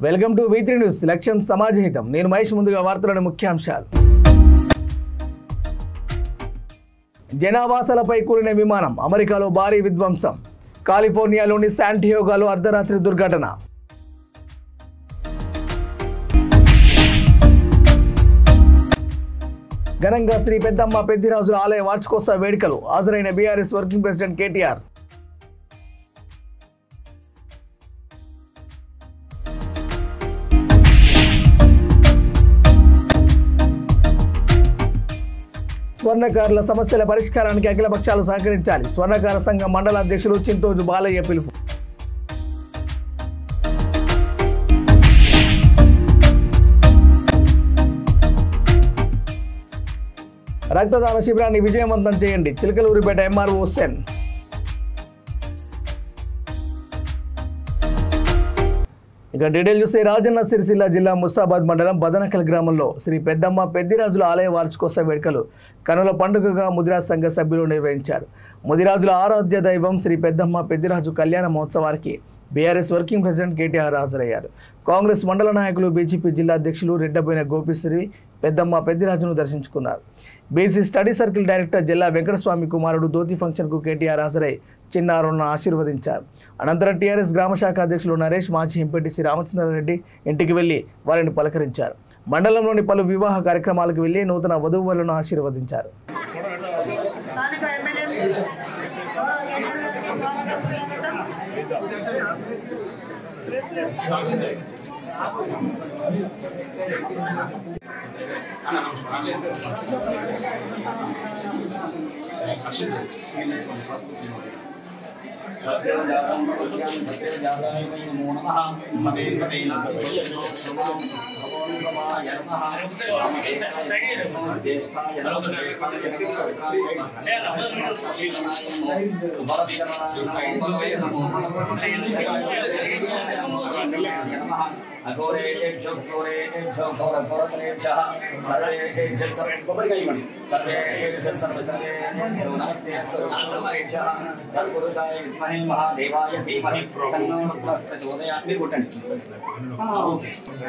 Welcome to V3 news. లక్ష్యం సమాజహితం. నేను మహేష్. ముందుగా వార్తలోని ముఖ్యాంశాలు. జనావాసాలపై కూలిన విమానం, అమెరికాలో భారీ విధ్వంసం. కాలిఫోర్నియాలోని శాంటియాగోలో అర్ధరాత్రి దుర్ఘటన. ఘనంగా శ్రీ పెద్దమ్మ పెద్దిరాజుల ఆలయ వార్షికోత్సవ వేడుకలు. హాజరైన బీఆర్ఎస్ వర్కింగ్ ప్రెసిడెంట్ కేటీఆర్. స్వర్ణకారుల సమస్యల పరిష్కారానికి అఖిల పక్షాలు సహకరించాలి. స్వర్ణకార సంఘం మండల అధ్యక్షులు చింతోజు బాలయ్య పిలుపు. రక్తదాన శిబిరాన్ని విజయవంతం చేయండి. చిలకలూరిపేట ఎంఆర్ఓ హుస్సేన్. ఇక డీటెయిల్ చూస్తే రాజన్న సిరిసిల్ల జిల్లా ముస్తాబాద్ మండలం బదనకల్ గ్రామంలో శ్రీ పెద్దమ్మ పెద్దిరాజుల ఆలయ వార్షికోత్సవ వేడుకలు కనుల పండుగగా ముదిరాజ్ సంఘ సభ్యులు నిర్వహించారు. ముదిరాజుల ఆరాధ్య దైవం శ్రీ పెద్దమ్మ పెద్దిరాజు కళ్యాణ మహోత్సవానికి బీఆర్ఎస్ వర్కింగ్ ప్రెసిడెంట్ కేటీఆర్ హాజరయ్యారు. కాంగ్రెస్ మండల నాయకులు, బీజేపీ జిల్లా అధ్యక్షులు రెడ్డబోయిన గోపిశ్రీ పెద్దమ్మ పెద్దిరాజును దర్శించుకున్నారు. బీసీ స్టడీ సర్కిల్ డైరెక్టర్ జిల్లా వెంకటస్వామి కుమారుడు ధోతి ఫంక్షన్కు కేటీఆర్ హాజరై చిన్నారులను ఆశీర్వదించారు. అనంతరం టీఆర్ఎస్ గ్రామ శాఖ అధ్యక్షులు నరేష్, మాజీ ఎంపీటీసీ రామచంద్రారెడ్డి ఇంటికి వెళ్లి వారిని పలకరించారు. మండలంలోని పలు వివాహ కార్యక్రమాలకు వెళ్లి నూతన వధువులను ఆశీర్వదించారు.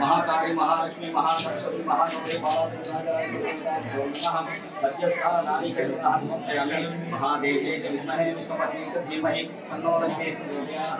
महाकाली महालक्ष्मी महासरस्वती महागौरी सत्यस्कार नारी के महादेवी च विद्महे विष्णुपत्नी च धीमहि तन्नो लक्ष्मी प्रचोदयात्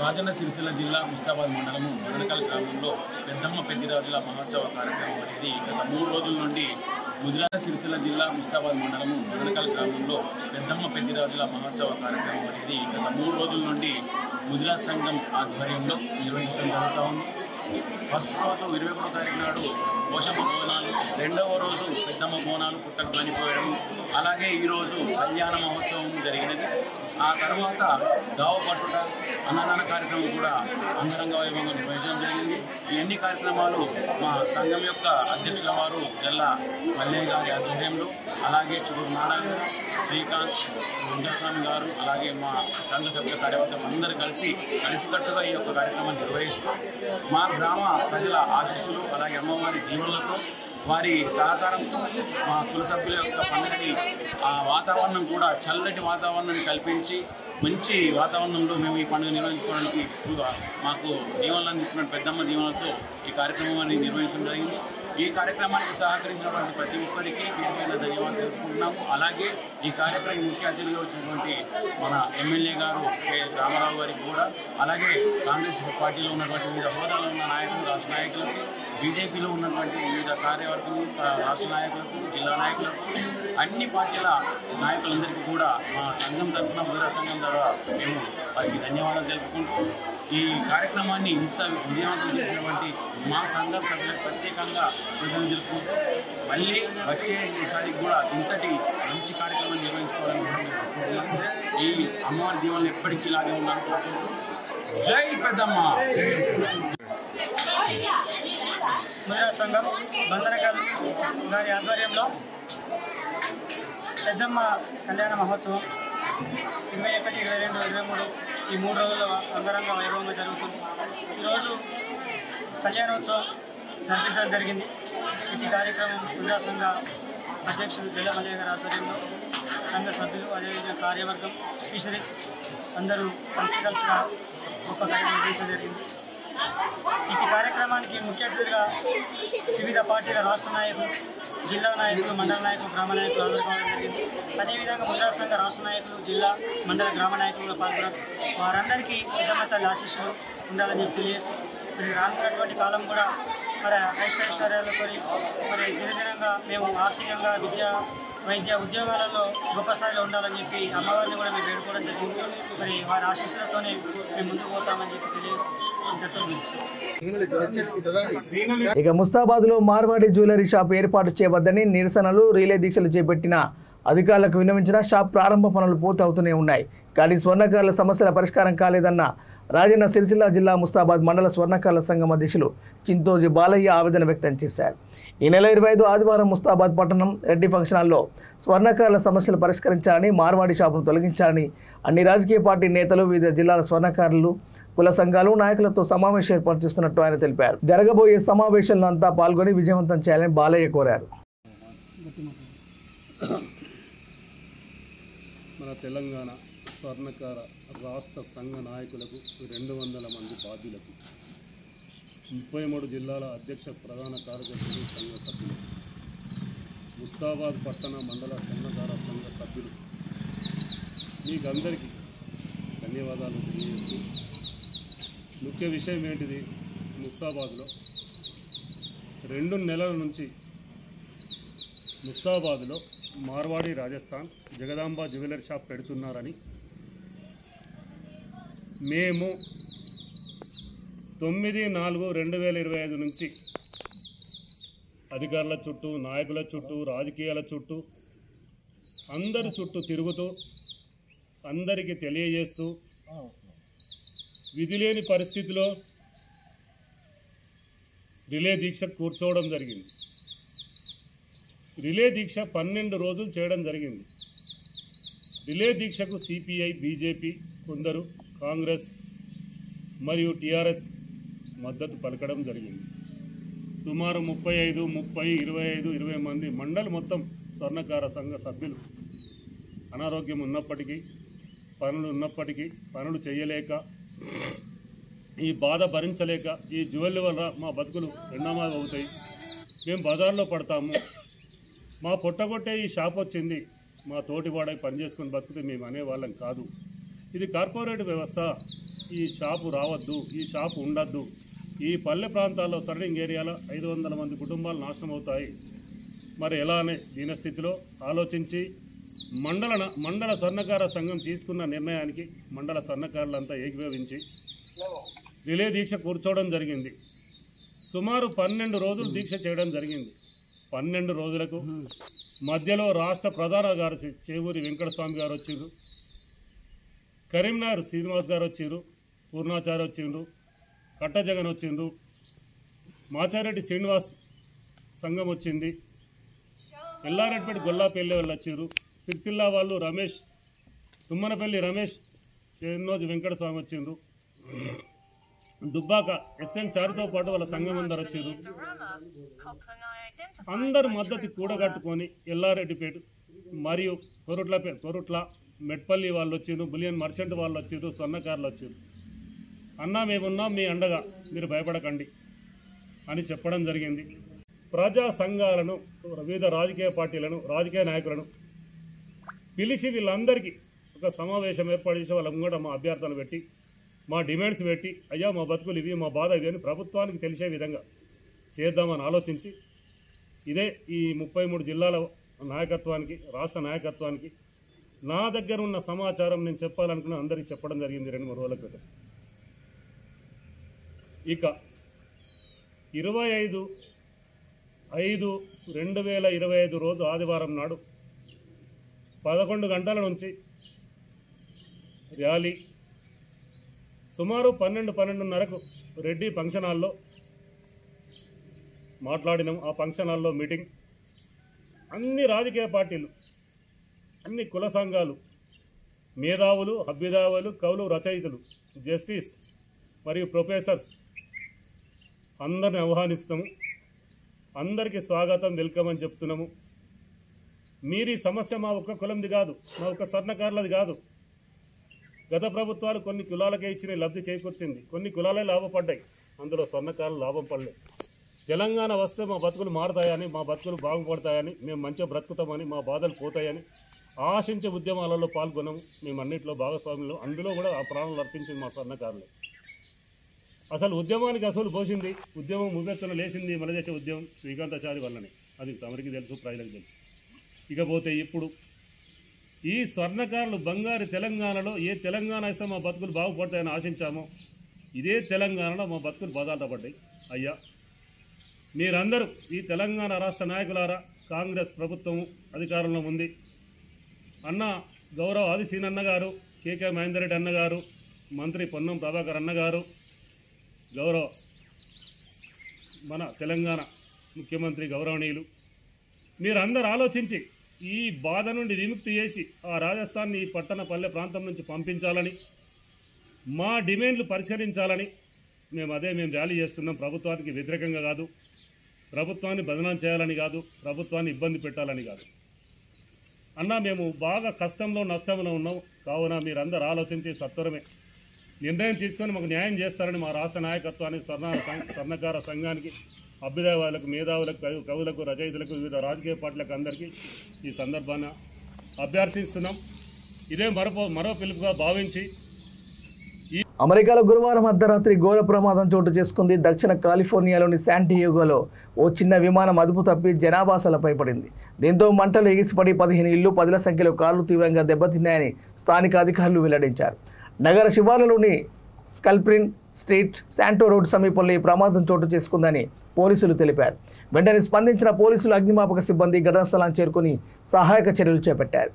రాజన్న సిరిసిల్ల జిల్లా ముస్తాబాద్ మండలము బదనకల్ గ్రామంలో పెద్దమ్మ పెద్దిరాజుల మహోత్సవ కార్యక్రమం అనేది గత 3 రోజుల నుండి ముదిరాజ్ సిరిసిల్ల జిల్లా ముస్తాబాద్ మండలము బదనకల్ గ్రామంలో పెద్దమ్మ పెద్దిరాజుల మహోత్సవ కార్యక్రమం అనేది గత 3 రోజుల నుండి ముదిరాజ్ సంఘం ఆధ్వర్యంలో నిర్వహించడం జరుగుతూ ఉంది. ఫస్ట్ రోజు 21వ తారీఖు నాడు పోషమ్మ బోనాలు, రెండవ రోజు పెద్దమ్మ బోనాలు పుట్టకు చనిపోయడం, అలాగే ఈరోజు కళ్యాణ మహోత్సవం జరిగినది. ఆ తర్వాత దావ పట్టుట అన్నదాన కార్యక్రమం కూడా అంగరంగ వైభవంగా నిర్వహించడం జరిగింది. ఈ అన్ని కార్యక్రమాలు మా సంఘం యొక్క అధ్యక్షుల వారు జల్లా మల్లయ్య గారి ఆధ్వర్యంలో, అలాగే చిగురు నారాయణ, శ్రీకాంత్, వెంకటస్వామి గారు, అలాగే మా సంఘ సభ్యుల కార్యవర్గం అందరూ కలిసికట్టుగా ఈ యొక్క కార్యక్రమాన్ని నిర్వహిస్తూ మా గ్రామ ప్రజల ఆశీస్సులు అలాగే అమ్మవారి దీవెనలతో వారి సహకారంతో మా కుల సభ్యుల యొక్క పండుగని ఆ వాతావరణం కూడా చల్లటి వాతావరణాన్ని కల్పించి మంచి వాతావరణంలో మేము ఈ పండుగ నిర్వహించుకోవడానికి మాకు దీవెనలు అందిస్తున్న పెద్దమ్మ దీవెనలతో ఈ కార్యక్రమాన్ని నిర్వహించడం జరిగింది. ఈ కార్యక్రమానికి సహకరించినటువంటి ప్రతి ఒక్కరికి పేరుపైన ధన్యవాదాలు తెలుపుకుంటున్నాము. అలాగే ఈ కార్యక్రమం ముఖ్య అతిథిగా వచ్చినటువంటి మన ఎమ్మెల్యే గారు కె రామారావు గారికి కూడా, అలాగే కాంగ్రెస్ పార్టీలో ఉన్నటువంటి వివిధ హోదాలో ఉన్న నాయకులు, రాష్ట్ర నాయకులకు, బీజేపీలో ఉన్నటువంటి వివిధ కార్యవర్గము, రాష్ట్ర నాయకులకు, జిల్లా నాయకులకు, అన్ని పార్టీల నాయకులందరికీ కూడా మా సంఘం తరఫున ముదిరా సంఘం ద్వారా మేము వారికి ధన్యవాదాలు తెలుపుకుంటూ ఈ కార్యక్రమాన్ని ఇంత విజయవంతం చేసినటువంటి మా సంఘం సభ్యులకు ప్రత్యేకంగా కృతజ్ఞతలు తెలుపుకుంటూ మళ్ళీ వచ్చేసారికి కూడా ఇంతటి మంచి కార్యక్రమం నిర్వహించుకోవాలనుకుంటున్నాము. ఈ అమ్మవారి దీవెనలు ఎప్పటికీ ఇలాగే ఉండాలనుకుంటున్నాము. జై పెద్దమ్మ. ముదిరా సంఘం బందనకల్ గారి ఆధ్వర్యంలో పెద్దమ్మ కళ్యాణ మహోత్సవం 21, 22, 23 ఈ 3 రోజుల అంగరంగ వైభవంగా జరుగుతుంది. ఈరోజు కళ్యాణోత్సవం జరిపించడం జరిగింది. ఈ కార్యక్రమం ముదిరా సంఘ అధ్యక్షులు జల్ల మల్లయ్య గారి ఆధ్వర్యంలో సంఘ సభ్యులు, అదేవిధంగా కార్యవర్గం, ఫిషరీస్ అందరూ కలిసికట్టుగా గొప్ప కార్యక్రమం చేయడం జరిగింది. ఈ కార్యక్రమానికి ముఖ్య అతిథిగా వివిధ పార్టీల రాష్ట్ర నాయకులు, జిల్లా నాయకులు, మండల నాయకులు, గ్రామ నాయకులు హాజరుకోవడం జరిగింది. అదేవిధంగా ముదిరా సంఘ రాష్ట్ర నాయకులు, జిల్లా, మండల, గ్రామ నాయకులు పాల్గొనడం, వారందరికీ పెద్దమ్మ తల్లి ఆశీస్సులు ఉండాలని చెప్పి తెలియజేస్తూ మరి రానున్నటువంటి కాలం కూడా మరి ఐశ్వర్యాలు కొని మరి దినదినంగా మేము ఆర్థికంగా, విద్య, వైద్య, ఉద్యోగాలలో గొప్ప స్థాయిలో ఉండాలని చెప్పి అమ్మవారిని కూడా మేము వేడుకోవడం జరిగింది. మరి వారి ఆశీస్సులతోనే మేము ముందుకు పోతామని చెప్పి తెలియజేస్తూ ఇక ముస్తాబాద్లో మార్వాడి జ్యువెలరీ షాప్ ఏర్పాటు చేయవద్దని నిరసనలు, రీలే దీక్షలు చేపట్టిన అధికారులకు విన్నవించిన షాప్ ప్రారంభ పనులు పూర్తవుతూనే ఉన్నాయి. కానీ స్వర్ణకారుల సమస్యల పరిష్కారం కాలేదన్న రాజన్న సిరిసిల్ల జిల్లా ముస్తాబాద్ మండల స్వర్ణకారుల సంఘం అధ్యక్షులు చింతోజీ బాలయ్య ఆవేదన వ్యక్తం చేశారు. ఈ నెల 25 ఆదివారం ముస్తాబాద్ పట్టణం రెడ్డి ఫంక్షన్ హాల్లో స్వర్ణకారుల సమస్యలు పరిష్కరించాలని, మార్వాడి షాపును తొలగించాలని అన్ని రాజకీయ పార్టీ నేతలు, వివిధ జిల్లాల స్వర్ణకారులు, కుల సంఘాలు, నాయకులతో సమావేశం ఏర్పాటు చేస్తున్నట్టు ఆయన తెలిపారు. జరగబోయే సమావేశంలో అంతా పాల్గొని విజయవంతం చేయాలని బాలయ్య కోరారు. మన తెలంగాణ స్వర్ణకార రాష్ట్ర సంఘ నాయకులకు 200 మంది బాధ్యులకు 33 జిల్లాల అధ్యక్ష ప్రధాన కార్యదర్శులు, సంఘ సభ్యులు, ముస్తాబాద్ పట్టణ మండల స్వర్ణకార సంఘ సభ్యులు మీకందరికీ ధన్యవాదాలు తెలియజేస్తూ, ముఖ్య విషయం ఏంటిది, ముస్తాబాద్లో 2 నెలల నుంచి ముస్తాబాద్లో మార్వాడి రాజస్థాన్ జగదాంబ జ్యువెలరీ షాప్ పెడుతున్నారని మేము 9/4/2025 నుంచి అధికారుల చుట్టూ, నాయకుల చుట్టూ, రాజకీయాల చుట్టూ, అందరి చుట్టూ తిరుగుతూ అందరికీ తెలియజేస్తూ విధిలేని పరిస్థితిలో రిలే దీక్ష కూర్చోవడం జరిగింది. రిలే దీక్ష 12 రోజులు చేయడం జరిగింది. రిలే దీక్షకు సిపిఐ, బీజేపీ, కొందరు కాంగ్రెస్ మరియు టీఆర్ఎస్ మద్దతు పలకడం జరిగింది. సుమారు 35, 25, 20 మంది మండలి మొత్తం స్వర్ణకార సంఘ సభ్యులు అనారోగ్యం ఉన్నప్పటికీ, పనులు ఉన్నప్పటికీ పనులు చేయలేక, ఈ బాధ భరించలేక, ఈ జ్యువెలరీ వల్ల మా బతుకులు రెండమాలు అవుతాయి, మేము బజార్లో పడతాము, మా పొట్టగొట్టే ఈ షాప్ వచ్చింది, మా తోటివాడై పనిచేసుకొని బతుకుతే మేము అనేవాళ్ళం కాదు, ఇది కార్పొరేట్ వ్యవస్థ, ఈ షాపు రావద్దు, ఈ షాపు ఉండద్దు, ఈ పల్లె ప్రాంతాల్లో సరౌండింగ్ ఏరియాలో 500 మంది కుటుంబాలు నాశనం అవుతాయి. మరి ఎలా అనే దీనస్థితిలో ఆలోచించి మండల స్వర్ణకార సంఘం తీసుకున్న నిర్ణయానికి మండల స్వర్ణకారులంతా ఏకీభవించి రిలే దీక్ష కూర్చోవడం జరిగింది. సుమారు 12 రోజులు దీక్ష చేయడం జరిగింది. 12 రోజులకు మధ్యలో రాష్ట్ర ప్రధాన గారు చేవూరి వెంకటస్వామి గారు వచ్చారు. కరీంనగర్ శ్రీనివాస్ గారు వచ్చిండ్రు, పూర్ణాచారి వచ్చిండ్రు, కట్టజగన్ వచ్చిండ్రు, మాచారెడ్డి శ్రీనివాస్ సంఘం వచ్చింది, ఎల్లారెడ్డిపేట గొల్లాపల్లి వాళ్ళు వచ్చిండ్రు, సిరిసిల్ల వాళ్ళు రమేష్, తుమ్మనపల్లి రమేష్, చెన్నోజు వెంకటస్వామి వచ్చిండ్రు, దుబ్బాక ఎస్ఎన్ చారితో పాటు వాళ్ళ సంఘం అందరు వచ్చిండ్రు. అందరు మద్దతు కూడగట్టుకొని ఎల్లారెడ్డిపేట మరియు కొరుట్ల మెట్పల్లి వాళ్ళు వచ్చిండ్రు, బులియన్ మర్చెంట్ వాళ్ళు వచ్చిండ్రు, స్వర్ణకారులు వచ్చిండ్రు. అన్నా మేమున్నాం మీ అండగా, మీరు భయపడకండి అని చెప్పడం జరిగింది. ప్రజా సంఘాలను, వివిధ రాజకీయ పార్టీలను, రాజకీయ నాయకులను పిలిచి వీళ్ళందరికీ ఒక సమావేశం ఏర్పాటు చేసి వాళ్ళ ముంగట మా అభ్యర్థన పెట్టి, మా డిమాండ్స్ పెట్టి, అయ్యా మా బతుకులు ఇవి, మా బాధ ఇవి అని ప్రభుత్వానికి తెలిసే విధంగా చేద్దామని ఆలోచించి ఇదే ఈ 33 జిల్లాల నాయకత్వానికి, రాష్ట్ర నాయకత్వానికి నా దగ్గర ఉన్న సమాచారం నేను చెప్పాలనుకున్న అందరికీ చెప్పడం జరిగింది 2-3 రోజుల క్రితం. ఇక 25/5/2025 రోజు ఆదివారం నాడు 11 గంటల నుంచి ర్యాలీ, సుమారు 12-12:30కు రెడ్డి ఫంక్షన్ హాల్లో మాట్లాడినాం. ఆ ఫంక్షన్ హాల్లో మీటింగ్ అన్ని రాజకీయ పార్టీలు, అన్ని కుల సంఘాలు, మేధావులు, అభ్యుదావులు, కవులు, రచయితలు, జస్టిస్ మరియు ప్రొఫెసర్స్ అందరిని ఆహ్వానిస్తాము. అందరికీ స్వాగతం, వెల్కమ్ అని చెప్తున్నాము. మీరు ఈ సమస్య మా ఒక్క కులంది కాదు, మా ఒక్క స్వర్ణకారులది కాదు. గత ప్రభుత్వాలు కొన్ని కులాలకే ఇచ్చిన లబ్ధి చేకూర్చింది, కొన్ని కులాలే లాభపడ్డాయి, అందులో స్వర్ణకారులు లాభం పడలేదు. తెలంగాణ వస్తే మా బతుకులు మారుతాయని, మా బతుకులు బాగుపడతాయని, మేము మంచిగా బ్రతుకుతామని, మా బాధలు పోతాయని ఆశించే ఉద్యమాలలో పాల్గొన్నాము. మేము అన్నింటిలో భాగస్వాములు, అందులో కూడా ఆ ప్రాణాలు అర్పించింది మా స్వర్ణకారులే. అసలు ఉద్యమానికి అసలు పోసింది, ఉద్యమం మువ్వెత్తున లేచింది మన దేశ ఉద్యమం శ్రీకాంతాచారి వల్లనే. అది తమరికి తెలుసు, ప్రజలకు తెలుసు. ఇకపోతే ఇప్పుడు ఈ స్వర్ణకారులు బంగారు తెలంగాణలో ఏ తెలంగాణ ఇస్తే మా బతుకులు బాగుపడతాయని ఆశించామో ఇదే తెలంగాణలో మా బతుకులు బాధాలు పడ్డాయి. అయ్యా మీరందరూ ఈ తెలంగాణ రాష్ట్ర నాయకులారా, కాంగ్రెస్ ప్రభుత్వము అధికారంలో ఉంది. అన్న గౌరవ ఆదిశీన్ అన్నగారు, కేకే మహేందర్ రెడ్డి అన్నగారు, మంత్రి పొన్నం ప్రభాకర్ అన్నగారు, గౌరవ మన తెలంగాణ ముఖ్యమంత్రి గౌరవనీయులు, మీరందరూ ఆలోచించి ఈ బాధ నుండి విముక్తి చేసి ఆ రాజస్థాన్ని ఈ పట్టణ పల్లె ప్రాంతం నుంచి పంపించాలని, మా డిమాండ్లు పరిష్కరించాలని మేము ర్యాలీ చేస్తున్నాం. ప్రభుత్వానికి వ్యతిరేకంగా కాదు, ప్రభుత్వాన్ని బదనాం చేయాలని కాదు, ప్రభుత్వాన్ని ఇబ్బంది పెట్టాలని కాదు. అన్న మేము బాగా కష్టంలో నష్టంలో ఉన్నాం, కావున మీరందరూ ఆలోచించి సత్వరమే నిర్ణయం తీసుకొని మాకు న్యాయం చేస్తారని మా రాష్ట్ర నాయకత్వానికి, స్వర్ణకార సంఘానికి, అభ్యుదయవాదులకు, మేధావులకు, కవులకు, రచయితలకు, వివిధ రాజకీయ పార్టీలకు అందరికీ ఈ సందర్భాన్ని అభ్యర్థిస్తున్నాం. ఇదే మరో పిలుపుగా భావించి అమెరికాలో గురువారం అర్ధరాత్రి ఘోర ప్రమాదం చోటు చేసుకుంది. దక్షిణ కాలిఫోర్నియాలోని శాంటియాగోలో ఓ చిన్న విమానం అదుపు తప్పి జనాభాసలపై పడింది. దీంతో మంటలు ఎగిసిపడి 15 ఇళ్లు, 10ల సంఖ్యలో కార్లు తీవ్రంగా దెబ్బతిన్నాయని స్థానిక అధికారులు వెల్లడించారు. నగర శివార్లలోని స్కల్ప్రిన్ స్ట్రీట్, శాంటో రోడ్ సమీపంలో ఈ ప్రమాదం చోటు చేసుకుందని పోలీసులు తెలిపారు. వెంటనే స్పందించిన పోలీసులు, అగ్నిమాపక సిబ్బంది ఘటనా స్థలాన్ని చేరుకుని సహాయక చర్యలు చేపట్టారు.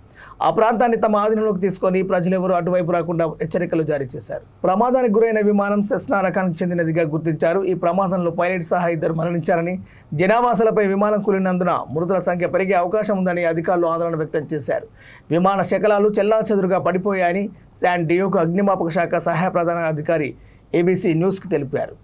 ఆ ప్రాంతాన్ని తమ ఆధీనంలోకి తీసుకొని ప్రజలెవరూ అటువైపు రాకుండా హెచ్చరికలు జారీ చేశారు. ప్రమాదానికి గురైన విమానం సెస్నా రకానికి చెందినదిగా గుర్తించారు. ఈ ప్రమాదంలో పైలట్ సహా 2 మరణించారని, జనావాసాలపై విమానం కూలినందున మృతుల సంఖ్య పెరిగే అవకాశం ఉందని అధికారులు ఆందోళన వ్యక్తం చేశారు. విమాన శకలాలు చెల్లాచెదురుగా పడిపోయాయని శాన్ డియోగో అగ్నిమాపక శాఖ సహాయ ప్రధాన అధికారి ABC న్యూస్కి తెలిపారు.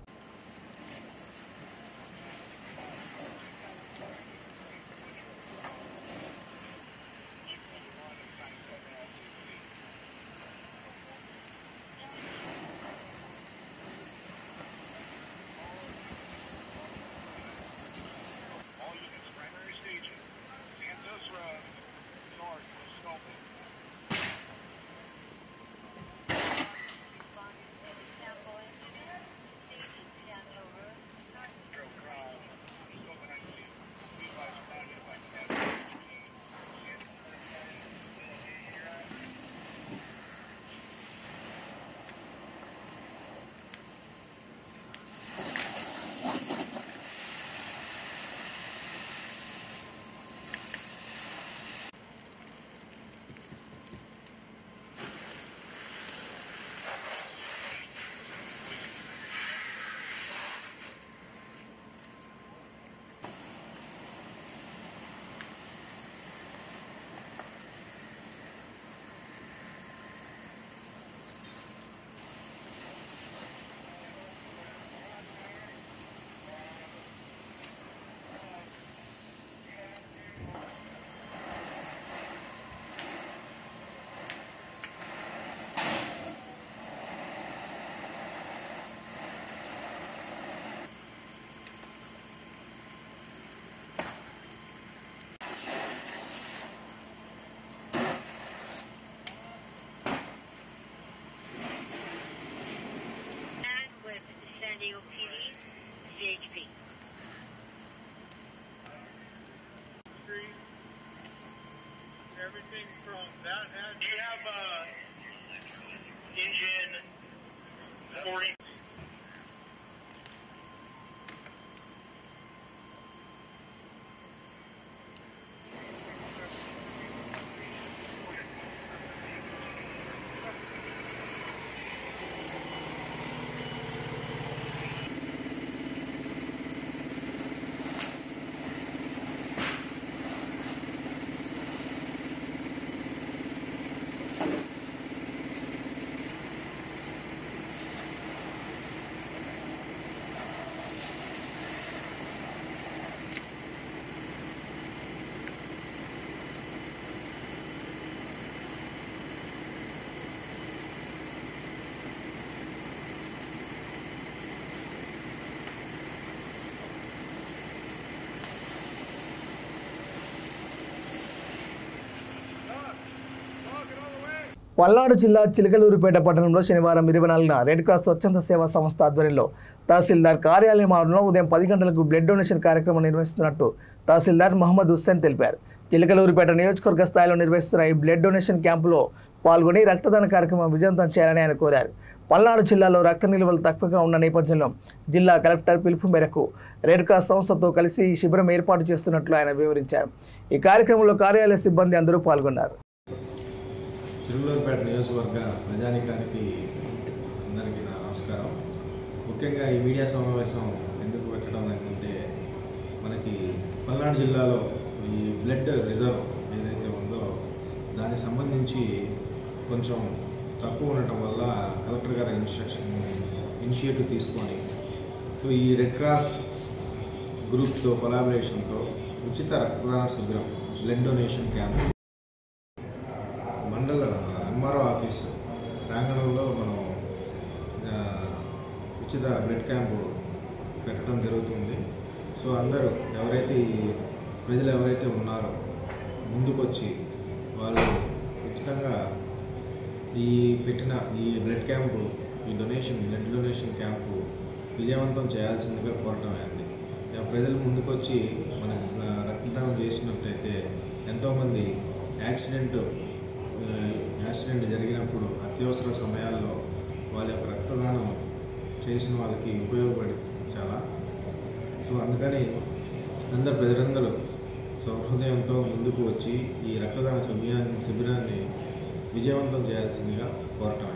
everything from that. Do you have engine 40? Palnadu జిల్లా చిలకలూరుపేట పట్టణంలో శనివారం 24న రెడ్ క్రాస్ స్వచ్ఛంద సేవా సంస్థ ఆధ్వర్యంలో తహసీల్దార్ కార్యాలయం ఆవరణలో ఉదయం 10 గంటలకు బ్లడ్ డొనేషన్ కార్యక్రమం నిర్వహిస్తున్నట్టు తహసీల్దార్ మహమ్మద్ హుస్సేన్ తెలిపారు. చిలకలూరుపేట నియోజకవర్గ స్థాయిలో నిర్వహిస్తున్న ఈ బ్లడ్ డొనేషన్ క్యాంపులో పాల్గొని రక్తదాన కార్యక్రమం విజయవంతం చేయాలని ఆయన కోరారు. పల్నాడు జిల్లాలో రక్త నిల్వలు తక్కువగా ఉన్న నేపథ్యంలో జిల్లా కలెక్టర్ పిలుపు మేరకు రెడ్ క్రాస్ సంస్థతో కలిసి ఈ శిబిరం ఏర్పాటు చేస్తున్నట్లు ఆయన వివరించారు. ఈ కార్యక్రమంలో కార్యాలయ సిబ్బంది అందరూ పాల్గొన్నారు. చిలకలూరుపేట నియోజకవర్గ ప్రజానికానికి అందరికీ నా నమస్కారం. ముఖ్యంగా ఈ మీడియా సమావేశం ఎందుకు పెట్టడం అనుకుంటే, మనకి పల్నాడు జిల్లాలో ఈ బ్లడ్ రిజర్వ్ ఏదైతే ఉందో దానికి సంబంధించి కొంచెం తక్కువ ఉండటం వల్ల కలెక్టర్ గారి ఇనిషియేటివ్ తీసుకొని ఈ రెడ్ క్రాస్ గ్రూప్తో కొలాబరేషన్తో ఉచిత రక్తదాన శిబిరం బ్లడ్ డొనేషన్ క్యాంప్ మండల ఎంఆర్ఓ ఆఫీస్ ప్రాంగణంలో మనం ఉచిత బ్లడ్ క్యాంపు పెట్టడం జరుగుతుంది. అందరూ ప్రజలు ఎవరైతే ఉన్నారో ముందుకొచ్చి వాళ్ళు ఉచితంగా పెట్టిన ఈ బ్లడ్ క్యాంపు, ఈ బ్లడ్ డొనేషన్ క్యాంపు విజయవంతం చేయాల్సిందిగా కోరటం అయింది. ప్రజలు ముందుకొచ్చి మనం రక్తదానం చేసినట్లయితే ఎంతోమంది యాక్సిడెంట్ జరిగినప్పుడు అత్యవసర సమయాల్లో వాళ్ళ యొక్క రక్తదానం చేసిన వాళ్ళకి ఉపయోగపడుతుంది చాలా. అందుకని ప్రజలందరూ సౌహృదయంతో ముందుకు వచ్చి ఈ రక్తదాన శిబిరాన్ని విజయవంతం చేయాల్సిందిగా కోరటం.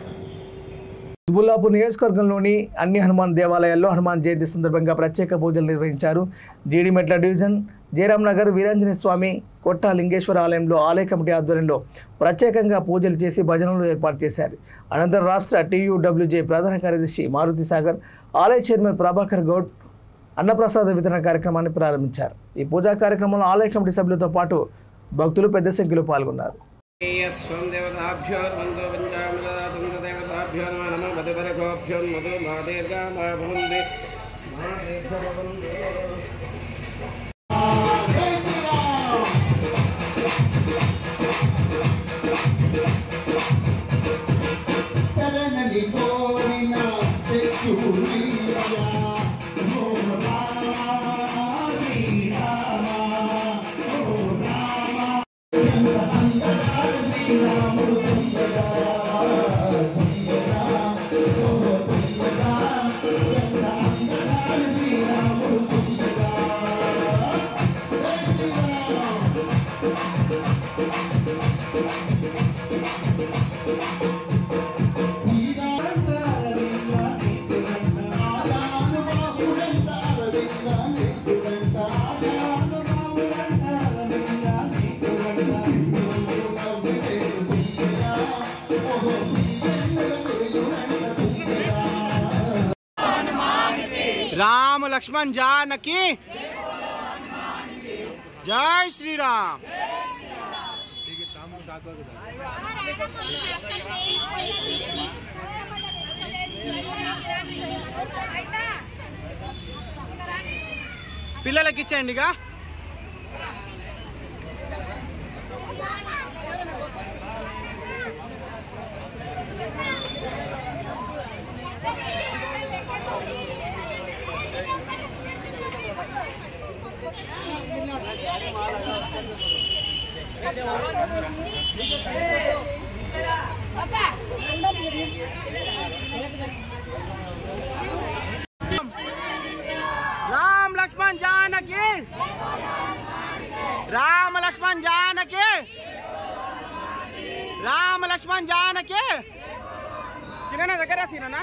బుల్లాపూర్ నియోజకవర్గంలోని అన్ని హనుమాన్ దేవాలయాల్లో హనుమాన్ జయంతి సందర్భంగా ప్రత్యేక పూజలు నిర్వహించారు. జీడిమెట్ల డివిజన్ జయరామ్ నగర్ వీరాంజనేయ స్వామి కొట్ట లింగేశ్వర ఆలయంలో ఆలయ కమిటీ ఆధ్వర్యంలో ప్రత్యేకంగా పూజలు చేసి భజనలు ఏర్పాటు చేశారు. అనంతరం రాష్ట్ర TUWJ ప్రధాన కార్యదర్శి మారుతి సాగర్, ఆలయ చైర్మన్ ప్రభాకర్ గౌడ్ అన్నప్రసాద వితరణ కార్యక్రమాన్ని ప్రారంభించారు. ఈ పూజా కార్యక్రమంలో ఆలయ కమిటీ సభ్యులతో పాటు భక్తులు పెద్ద సంఖ్యలో పాల్గొన్నారు. राम लक्ष्मण जानकी जय श्री राम। పిల్లలకి ఇచ్చేయండిగా. Thank you. राम लक्ष्मण जानकी, राम लक्ष्मण जानकी, राम लक्ष्मण जानकी। सीना దగ్గర सीना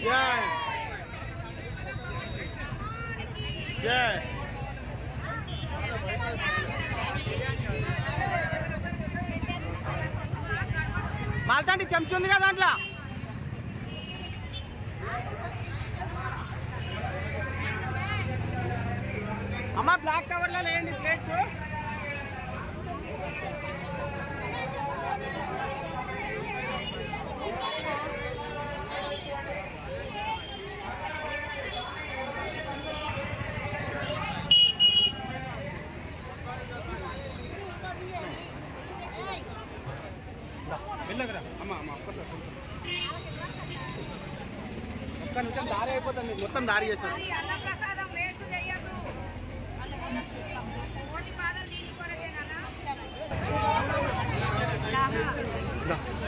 जय जय। మాల్తాంటి చెంచు ఉంది కదా దాంట్లో. అమ్మ బ్లాక్ కవర్లో వేయండి ప్లేట్స్. ఒక్క నిమిషం దారి అయిపోతుంది, మొత్తం దారి చేసేసి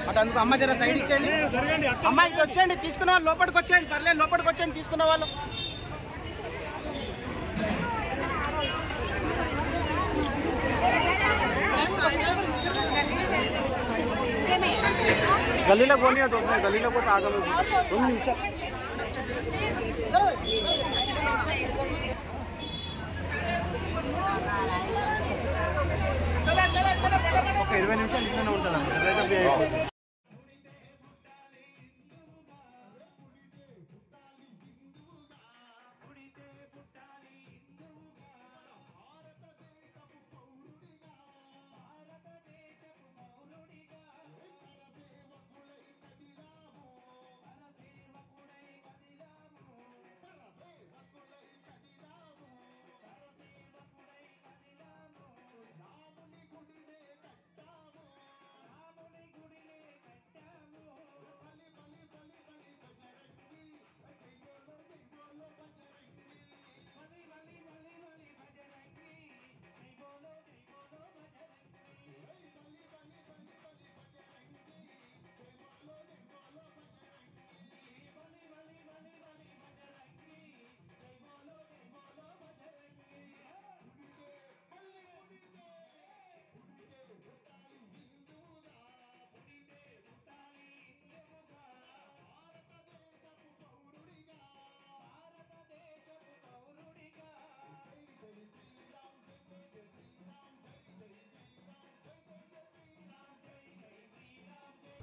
అటు అందుకు అమ్మ జర సైడ్ ఇచ్చేయండి. అమ్మ ఇటు వచ్చేయండి, తీసుకున్న వాళ్ళు లోపలికి వచ్చేయండి, పర్లేదు లోపలికి వచ్చేయండి తీసుకున్న వాళ్ళు. गलीला बोल रही गलीला बहुत आगे में 2 निमिष ఓకే 20 నిమిషాలు ఇట్లనే ఉంటుందండి.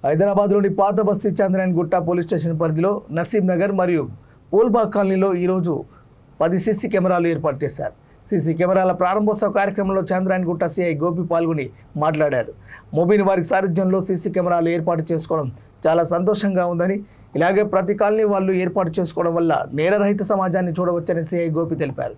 హైదరాబాద్లోని పాత బస్తీ చంద్రాయన్ గుట్ట పోలీస్ స్టేషన్ పరిధిలో నసీబ్ నగర్ మరియు పూల్బాగ్ కాలనీలో ఈరోజు 10 సీసీ కెమెరాలు ఏర్పాటు చేశారు. సీసీ కెమెరాల ప్రారంభోత్సవ కార్యక్రమంలో చంద్రాయన్ గుట్ట సిఐ గోపి పాల్గొని మాట్లాడారు. మొబైల్ వారి సారథ్యంలో సీసీ కెమెరాలు ఏర్పాటు చేసుకోవడం చాలా సంతోషంగా ఉందని, ఇలాగే ప్రతి కాలనీ వాళ్ళు ఏర్పాటు చేసుకోవడం వల్ల నేరరహిత సమాజాన్ని చూడవచ్చని సిఐ గోపి తెలిపారు.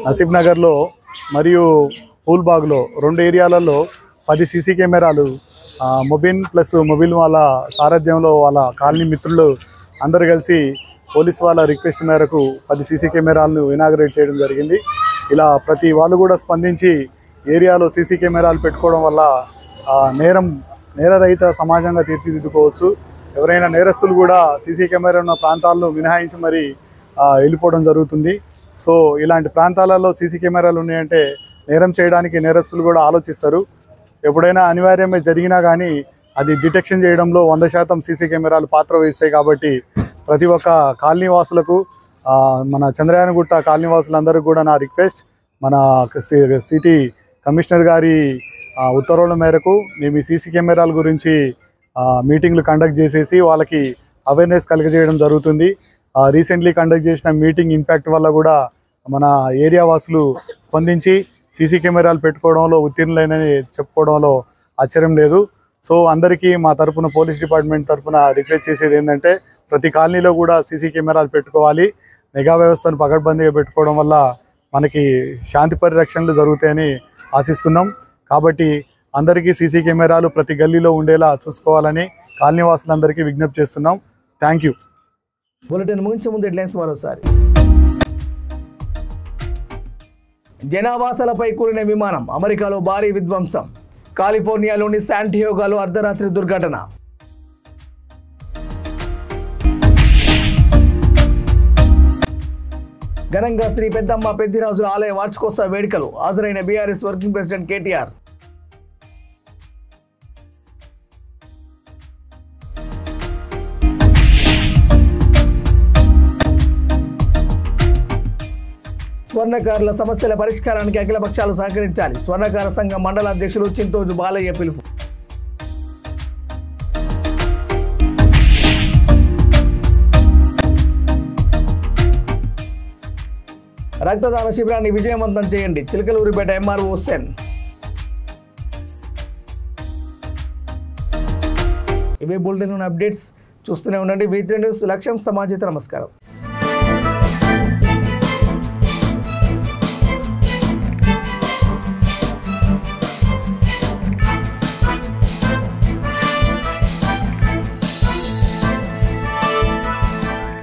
నసీబ్ నగర్లో మరియు పూల్బాగ్లో 2 ఏరియాలలో 10 సీసీ కెమెరాలు మొబిన్ ప్లస్ మొబిల్ వాళ్ళ సారథ్యంలో వాళ్ళ కాలనీ మిత్రులు అందరూ కలిసి పోలీస్ వాళ్ళ రిక్వెస్ట్ మేరకు 10 సీసీ కెమెరాలను ఇనాగరేట్ చేయడం జరిగింది. ఇలా ప్రతి వాళ్ళు కూడా స్పందించి ఏరియాలో సీసీ కెమెరాలు పెట్టుకోవడం వల్ల నేరరహిత సమాజంగా తీర్చిదిద్దుకోవచ్చు. ఎవరైనా నేరస్తులు కూడా సీసీ కెమెరా ఉన్న ప్రాంతాలను మినహాయించి మరి వెళ్ళిపోవడం జరుగుతుంది. సో ఇలాంటి ప్రాంతాలలో సీసీ కెమెరాలు ఉన్నాయంటే నేరం చేయడానికి నేరస్తులు కూడా ఆలోచిస్తారు. ఎప్పుడైనా అనివార్యమే జరిగినా కానీ అది డిటెక్షన్ చేయడంలో 100% సీసీ కెమెరాలు పాత్ర వహిస్తాయి. కాబట్టి ప్రతి ఒక్క కాలనీ వాసులకు మన చంద్రయానగుట్ట కాలనీ వాసులందరికీ కూడా నా రిక్వెస్ట్, మన సిటీ కమిషనర్ గారి ఉత్తర్వుల మేరకు మేము ఈ సీసీ కెమెరాల గురించి మీటింగ్లు కండక్ట్ చేసేసి వాళ్ళకి అవేర్నెస్ కలిగజేయడం జరుగుతుంది. రీసెంట్లీ కండక్ట్ చేసిన మీటింగ్ ఇంపాక్ట్ వల్ల కూడా మన ఏరియా వాసులు స్పందించి సీసీ కెమెరాలు పెట్టుకోవడంలో ఉత్తీర్ణులైనని చెప్పుకోవడంలో ఆశ్చర్యం లేదు. సో అందరికీ మా తరపున పోలీస్ డిపార్ట్మెంట్ తరపున రిక్వెస్ట్ చేసేది ఏంటంటే ప్రతి కాలనీలో కూడా సీసీ కెమెరాలు పెట్టుకోవాలి. నిఘా వ్యవస్థను పకడ్బందీగా పెట్టుకోవడం వల్ల మనకి శాంతి పరిరక్షణలు జరుగుతాయని ఆశిస్తున్నాం. కాబట్టి అందరికీ సీసీ కెమెరాలు ప్రతి గల్లీలో ఉండేలా చూసుకోవాలని కాలనీ వాసులందరికీ విజ్ఞప్తి చేస్తున్నాం. Thank you. బులెటిన్ ముగించే ముందు హెడ్లైన్స్ మరోసారి. జనావాసాలపై కూలిన విమానం, అమెరికాలో భారీ విధ్వంసం. కాలిఫోర్నియాలోని శాంటియాగోలో అర్ధరాత్రి దుర్ఘటన. ఘనంగా శ్రీ పెద్దమ్మ పెద్దిరాజుల ఆలయ వార్షికోత్సవ వేడుకలు. హాజరైన బీఆర్ఎస్ వర్కింగ్ ప్రెసిడెంట్ కేటీఆర్. స్వర్ణకారుల సమస్యల పరిష్కారానికి అఖిల పక్షాలు సహకరించాలి. స్వర్ణకార సంఘం మండల అధ్యక్షులు చింతోజు బాలయ్య పిలుపు. రక్తదాన శిబిరాన్ని విజయవంతం చేయండి. చిలకలూరిపేట ఎంఆర్ఓ హుస్సేన్. ఇవే బులెటిన్ అప్డేట్స్. చూస్తూనే ఉండండి V3 న్యూస్. లక్ష్యం సమాజం. నమస్కారం.